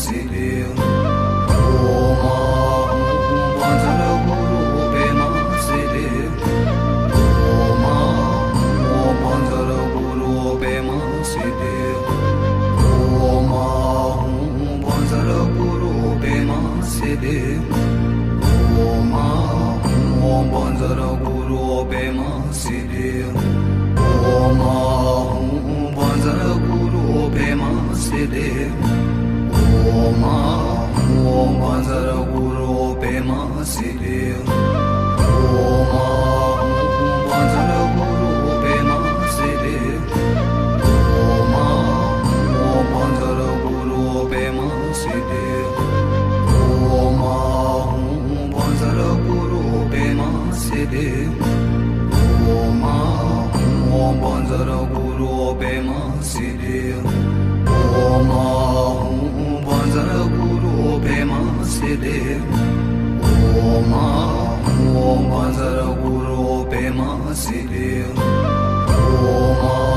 Siddhi. Om Banjara Guru Pema Siddhi. Om Banjara Guru Pema Siddhi. Om Banjara Guru Pema Siddhi. Om Banjara Guru Pema Siddhi. Om Banjara Guru Pema Siddhi. Om Banjara Guru Pema Siddhi. Om Banjara Guru Pema Siddhi. Om Banjara Guru Pema Siddhi. Om Banjara Guru Pema Siddhi. Om Banjara Guru Pema Siddhi. Om Banjara Guru Pema Siddhi. Om Banjara Guru Pema Siddhi. Om